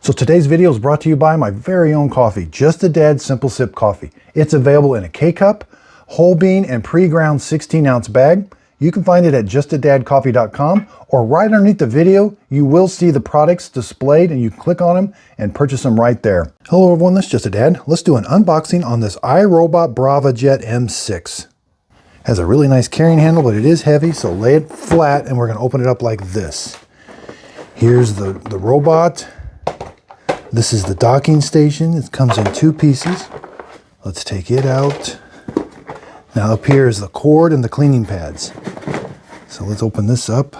So today's video is brought to you by my very own coffee, Just a Dad Simple Sip Coffee. It's available in a K-Cup, whole bean, and pre-ground 16-ounce bag. You can find it at justadadcoffee.com, or right underneath the video, you will see the products displayed and you click on them and purchase them right there. Hello everyone, this is Just a Dad. Let's do an unboxing on this iRobot Braava Jet M6. Has a really nice carrying handle, but it is heavy, so lay it flat and we're gonna open it up like this. Here's the robot. This is the docking station. It comes in two pieces. Let's take it out. Now up here is the cord and the cleaning pads. So let's open this up.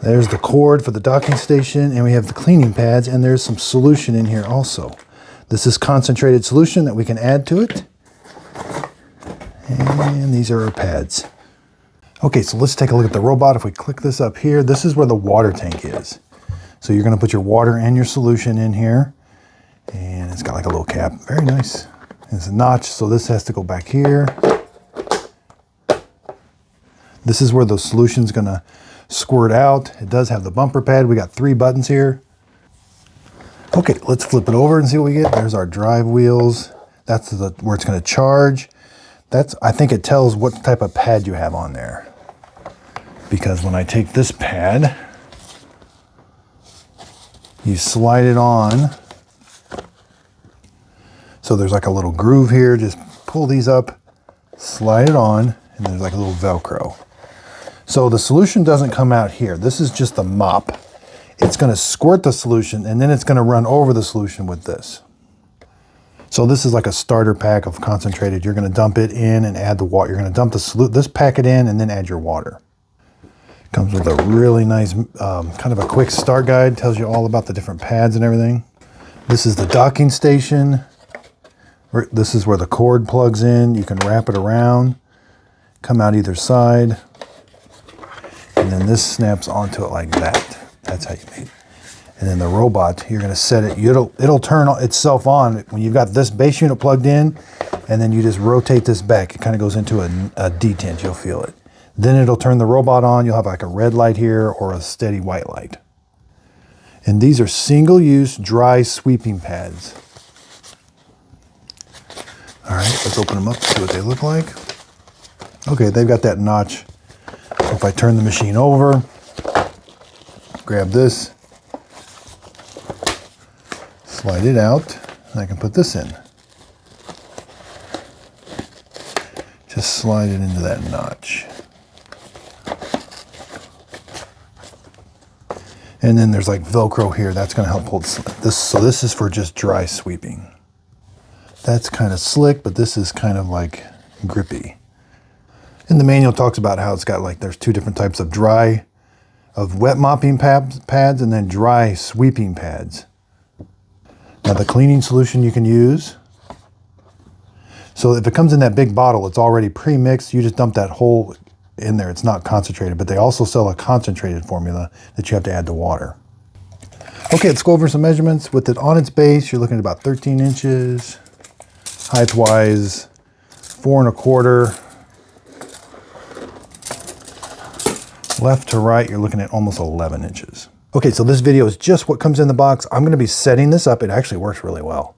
There's the cord for the docking station, and we have the cleaning pads, and there's some solution in here also. This is concentrated solution that we can add to it. And these are our pads. Okay, so let's take a look at the robot. If we click this up here, this is where the water tank is. So you're going to put your water and your solution in here, and it's got like a little cap. Very nice. It's a notch, so this has to go back here. This is where the solution's going to squirt out. It does have the bumper pad. We got 3 buttons here. Okay, let's flip it over and see what we get. There's our drive wheels. That's where it's going to charge. I think it tells what type of pad you have on there. Because when I take this pad, you slide it on. So there's like a little groove here. Just pull these up, slide it on, and there's like a little Velcro. So the solution doesn't come out here. This is just the mop. It's going to squirt the solution, and then it's going to run over the solution with this. So this is like a starter pack of concentrated. You're going to dump it in and add the water. You're going to dump this packet in and then add your water. Comes with a really nice kind of a quick start guide. Tells you all about the different pads and everything. This is the docking station. This is where the cord plugs in. You can wrap it around, come out either side, and then this snaps onto it like that. That's how you make it. And then the robot, you're going to set it. It'll turn itself on when you've got this base unit plugged in, and then you just rotate this back. It kind of goes into a detent. You'll feel it. Then it'll turn the robot on. You'll have like a red light here or a steady white light. And these are single-use dry sweeping pads. All right, let's open them up and see what they look like. Okay, they've got that notch. So if I turn the machine over, grab this, slide it out, and I can put this in. Just slide it into that notch. And then there's like Velcro here. That's going to help hold this. So this is for just dry sweeping. That's kind of slick, but this is kind of like grippy. And the manual talks about how it's got like, there's 2 different types of wet mopping pads and then dry sweeping pads. Now the cleaning solution you can use. So if it comes in that big bottle, it's already pre-mixed. You just dump that whole in there. It's not concentrated, but they also sell a concentrated formula that you have to add to water. Okay, let's go over some measurements. With it on its base, you're looking at about 13 inches. Height-wise, 4 1/4. Left to right, you're looking at almost 11 inches. Okay, so this video is just what comes in the box. I'm going to be setting this up. It actually works really well.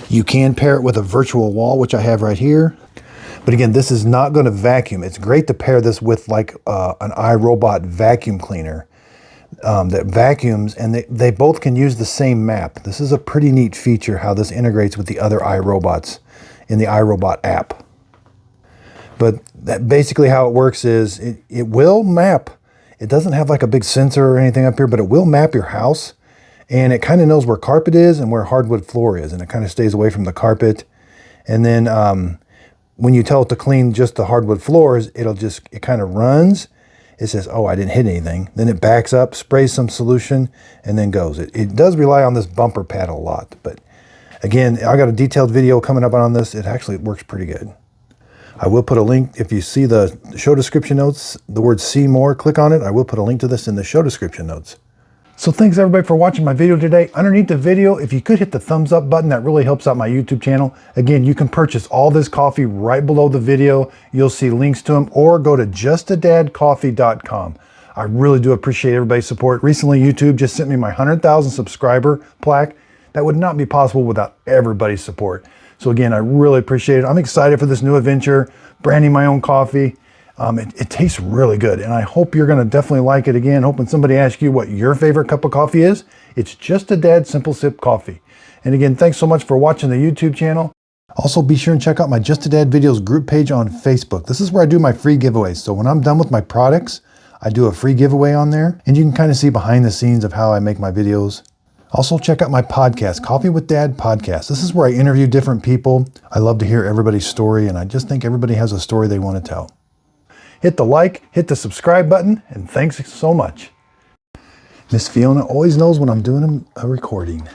You can pair it with a virtual wall, which I have right here. But again, this is not going to vacuum. It's great to pair this with like an iRobot vacuum cleaner that vacuums, and they both can use the same map. This is a pretty neat feature how this integrates with the other iRobots in the iRobot app. But basically how it works is it will map. It doesn't have like a big sensor or anything up here, but it will map your house, and it kind of knows where carpet is and where hardwood floor is, and it kind of stays away from the carpet. And then when you tell it to clean just the hardwood floors, it kind of runs. It says, oh, I didn't hit anything. Then it backs up, sprays some solution, and then goes. It does rely on this bumper pad a lot. But again, I got a detailed video coming up on this. It actually works pretty good. I will put a link. If you see the show description notes, the word see more, click on it. I will put a link to this in the show description notes. So thanks everybody for watching my video today. Underneath the video, if you could hit the thumbs up button, that really helps out my YouTube channel. Again, you can purchase all this coffee right below the video. You'll see links to them, or go to justadadcoffee.com. I really do appreciate everybody's support. Recently, YouTube just sent me my 100,000 subscriber plaque. That would not be possible without everybody's support. So again, I really appreciate it. I'm excited for this new adventure, branding my own coffee. It tastes really good, and I hope you're going to definitely like it. Again, hoping somebody asks you what your favorite cup of coffee is. It's Just a Dad Simple Sip Coffee. And again, thanks so much for watching the YouTube channel. Also, be sure and check out my Just a Dad Videos group page on Facebook. This is where I do my free giveaways. So when I'm done with my products, I do a free giveaway on there, and you can kind of see behind the scenes of how I make my videos. Also, check out my podcast, Coffee with Dad Podcast. This is where I interview different people. I love to hear everybody's story, and I just think everybody has a story they want to tell. Hit the like, hit the subscribe button, and thanks so much. Miss Fiona always knows when I'm doing a recording.